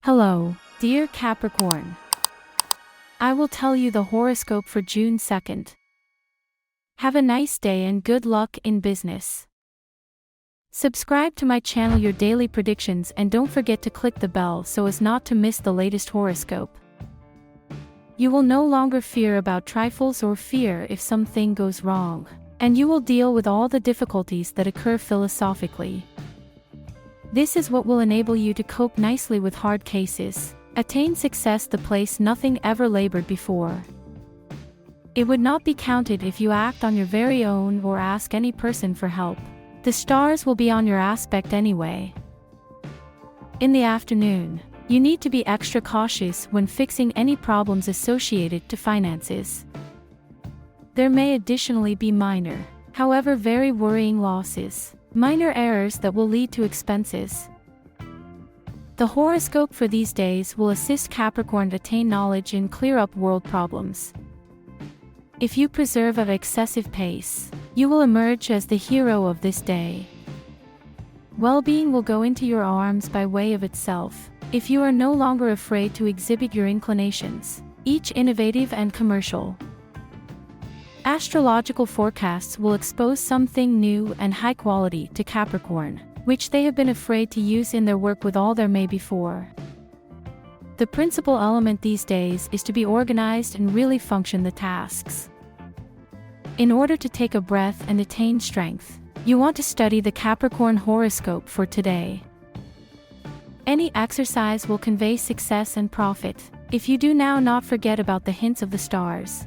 Hello, dear Capricorn. I will tell you the horoscope for June 2nd. Have a nice day and good luck in business. Subscribe to my channel your daily predictions and don't forget to click the bell so as not to miss the latest horoscope. You will no longer fear about trifles or fear if something goes wrong, and you will deal with all the difficulties that occur philosophically. This is what will enable you to cope nicely with hard cases, attain success the place nothing ever labored before. It would not be counted if you act on your very own or ask any person for help. The stars will be on your aspect anyway. In the afternoon, you need to be extra cautious when fixing any problems associated to finances. There may additionally be minor, however very worrying losses. Minor errors that will lead to expenses. The horoscope for these days will assist Capricorn to attain knowledge and clear up world problems. If you preserve at excessive pace, you will emerge as the hero of this day. Well-being will go into your arms by way of itself, if you are no longer afraid to exhibit your inclinations, each innovative and commercial. Astrological forecasts will expose something new and high quality to Capricorn, which they have been afraid to use in their work with all their may before. The principal element these days is to be organized and really function the tasks. In order to take a breath and attain strength, you want to study the Capricorn horoscope for today. Any exercise will convey success and profit, if you do now not forget about the hints of the stars.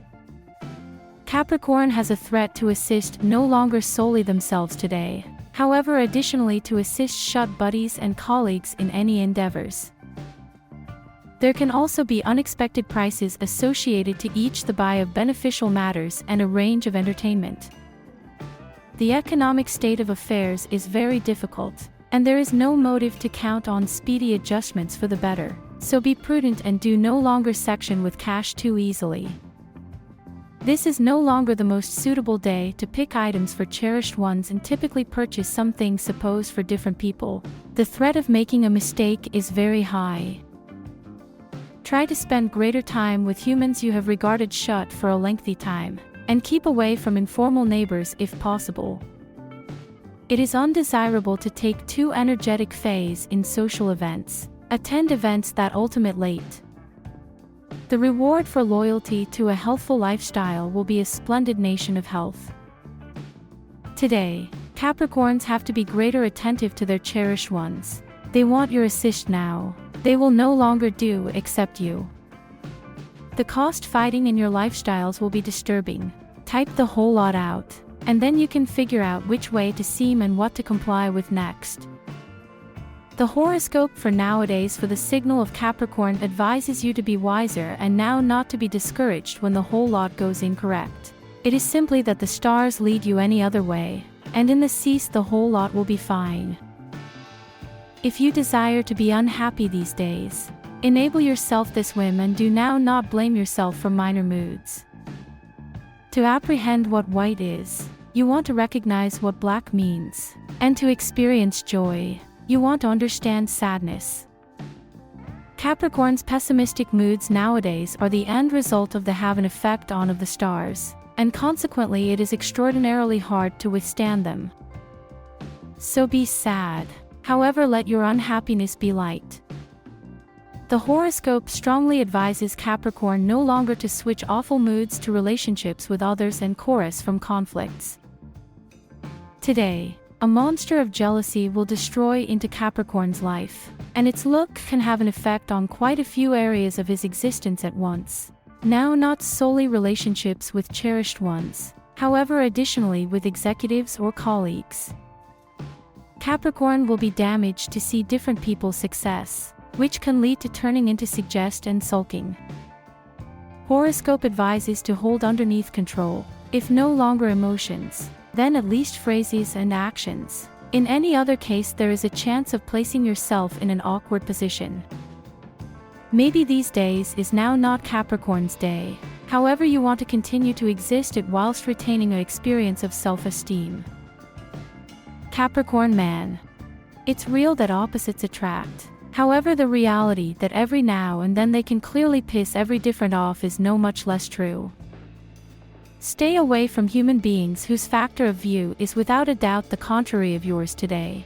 Capricorn has a threat to assist no longer solely themselves today, however additionally to assist shut buddies and colleagues in any endeavors. There can also be unexpected prices associated to each the buy of beneficial matters and a range of entertainment. The economic state of affairs is very difficult, and there is no motive to count on speedy adjustments for the better, so be prudent and do no longer section with cash too easily. This is no longer the most suitable day to pick items for cherished ones and typically purchase some things supposed for different people. The threat of making a mistake is very high. Try to spend greater time with humans you have regarded shut for a lengthy time, and keep away from informal neighbors if possible. It is undesirable to take too energetic phase in social events. Attend events that ultimate late. The reward for loyalty to a healthful lifestyle will be a splendid nation of health. Today, Capricorns have to be greater attentive to their cherished ones. They want your assist now. They will no longer do except you. The cost fighting in your lifestyles will be disturbing. Type the whole lot out, and then you can figure out which way to seem and what to comply with next. The horoscope for nowadays for the signal of Capricorn advises you to be wiser and now not to be discouraged when the whole lot goes incorrect. It is simply that the stars lead you any other way, and in the cease the whole lot will be fine. If you desire to be unhappy these days, enable yourself this whim and do now not blame yourself for minor moods. To apprehend what white is, you want to recognize what black means, and to experience joy, you want to understand sadness. Capricorn's pessimistic moods nowadays are the end result of the have an effect on of the stars, and consequently it is extraordinarily hard to withstand them. So be sad, however let your unhappiness be light. The horoscope strongly advises Capricorn no longer to switch awful moods to relationships with others and chorus from conflicts. Today, a monster of jealousy will destroy into Capricorn's life, and its look can have an effect on quite a few areas of his existence at once. Now not solely relationships with cherished ones, however additionally with executives or colleagues. Capricorn will be damaged to see different people's success, which can lead to turning into suggest and sulking. Horoscope advises to hold underneath control, if no longer emotions, then at least phrases and actions. In any other case there is a chance of placing yourself in an awkward position. Maybe these days is now not Capricorn's day, however you want to continue to exist it whilst retaining an experience of self-esteem. Capricorn man. It's real that opposites attract. However, the reality that every now and then they can clearly piss every different off is no much less true. Stay away from human beings whose factor of view is without a doubt the contrary of yours today.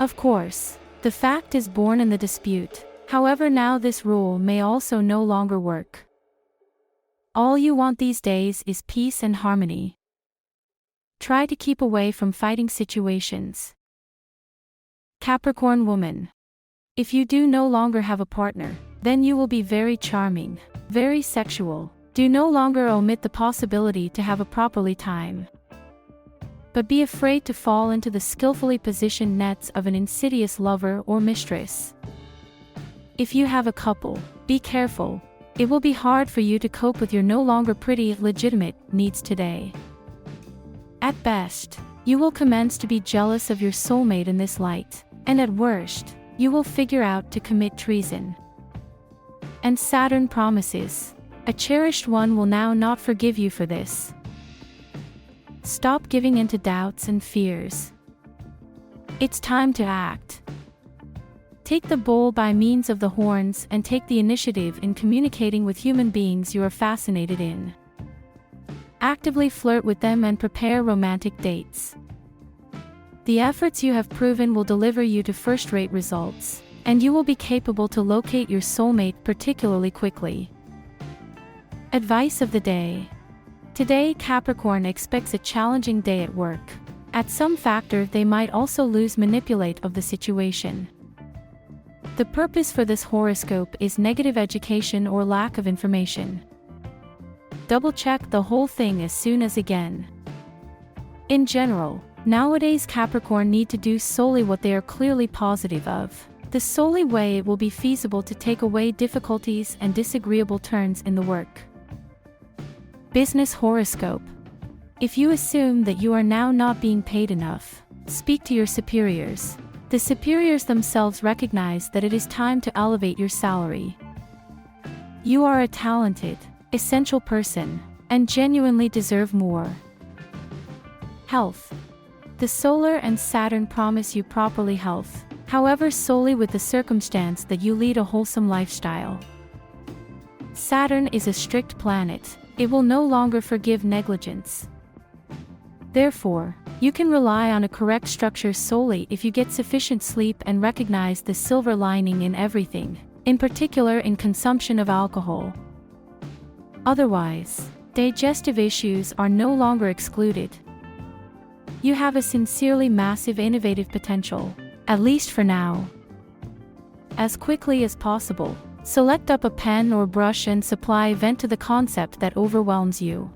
Of course, the fact is born in the dispute. However, now this rule may also no longer work. All you want these days is peace and harmony. Try to keep away from fighting situations. Capricorn woman. If you do no longer have a partner, then you will be very charming, very sexual. Do no longer omit the possibility to have a properly time. But be afraid to fall into the skillfully positioned nets of an insidious lover or mistress. If you have a couple, be careful. It will be hard for you to cope with your no longer pretty, legitimate needs today. At best, you will commence to be jealous of your soulmate in this light, and at worst, you will figure out to commit treason. And Saturn promises, a cherished one will now not forgive you for this. Stop giving in to doubts and fears. It's time to act. Take the bull by means of the horns and take the initiative in communicating with human beings you are fascinated in. Actively flirt with them and prepare romantic dates. The efforts you have proven will deliver you to first-rate results, and you will be capable to locate your soulmate particularly quickly. Advice of the day. Today, Capricorn expects a challenging day at work. At some factor, they might also lose manipulate of the situation. The purpose for this horoscope is negative education or lack of information. Double-check the whole thing as soon as again. In general, nowadays Capricorn need to do solely what they are clearly positive of. The solely way it will be feasible to take away difficulties and disagreeable turns in the work. Business horoscope. If you assume that you are now not being paid enough, speak to your superiors. The superiors themselves recognize that it is time to elevate your salary. You are a talented, essential person, and genuinely deserve more. Health. The solar and Saturn promise you properly health, however solely with the circumstance that you lead a wholesome lifestyle. Saturn is a strict planet. It will no longer forgive negligence. Therefore, you can rely on a correct structure solely if you get sufficient sleep and recognize the silver lining in everything, in particular in consumption of alcohol. Otherwise, digestive issues are no longer excluded. You have a sincerely massive innovative potential, at least for now. As quickly as possible, select up a pen or brush and supply vent to the concept that overwhelms you.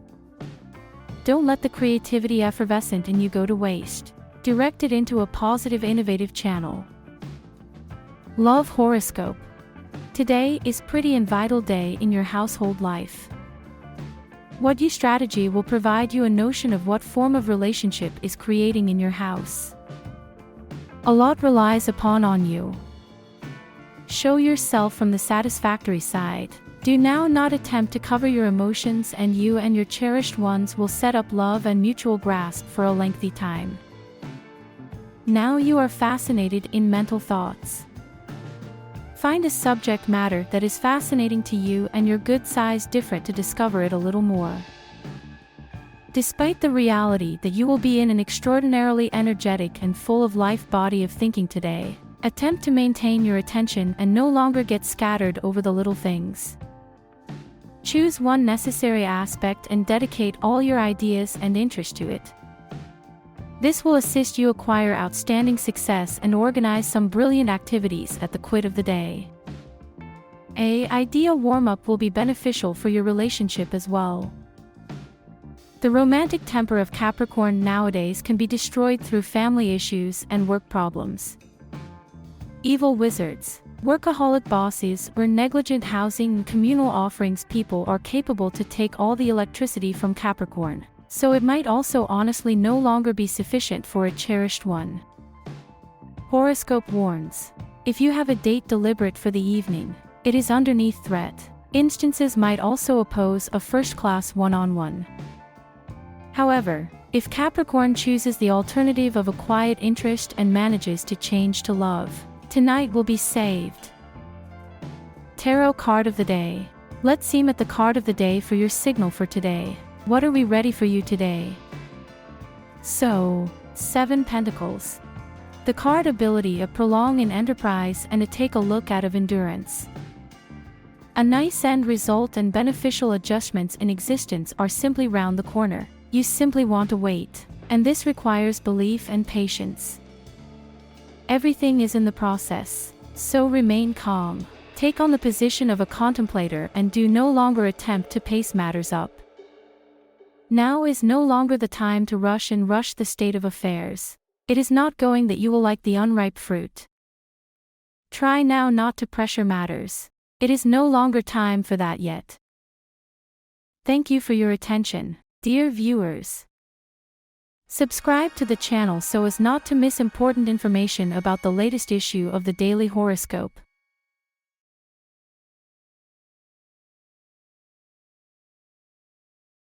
Don't let the creativity effervescent in you go to waste. Direct it into a positive innovative channel. Love horoscope. Today is pretty and vital day in your household life. What you strategy will provide you a notion of what form of relationship is creating in your house. A lot relies upon on you. Show yourself from the satisfactory side. Do now not attempt to cover your emotions, and you and your cherished ones will set up love and mutual grasp for a lengthy time. Now you are fascinated in mental thoughts. Find a subject matter that is fascinating to you and your good size different to discover it a little more. Despite the reality that you will be in an extraordinarily energetic and full of life body of thinking today, attempt to maintain your attention and no longer get scattered over the little things. Choose one necessary aspect and dedicate all your ideas and interest to it. This will assist you acquire outstanding success and organize some brilliant activities at the quit of the day. An ideal warm-up will be beneficial for your relationship as well. The romantic temper of Capricorn nowadays can be destroyed through family issues and work problems. Evil wizards, workaholic bosses, or negligent housing and communal offerings people are capable to take all the electricity from Capricorn, so it might also honestly no longer be sufficient for a cherished one. Horoscope warns. If you have a date deliberate for the evening, it is underneath threat. Instances might also oppose a first-class one-on-one. However, if Capricorn chooses the alternative of a quiet interest and manages to change to love, Tonight will be saved. Tarot card of the day. Let's see at the card of the day for your signal for today. What are we ready for you today? So, 7 Pentacles. The card ability of prolong in enterprise and a take a look at of endurance. A nice end result and beneficial adjustments in existence are simply round the corner. You simply want to wait, and this requires belief and patience. Everything is in the process, so remain calm. Take on the position of a contemplator and do no longer attempt to pace matters up. Now is no longer the time to rush the state of affairs. It is not going that you will like the unripe fruit. Try now not to pressure matters. It is no longer time for that yet. Thank you for your attention, dear viewers. Subscribe to the channel so as not to miss important information about the latest issue of the Daily Horoscope.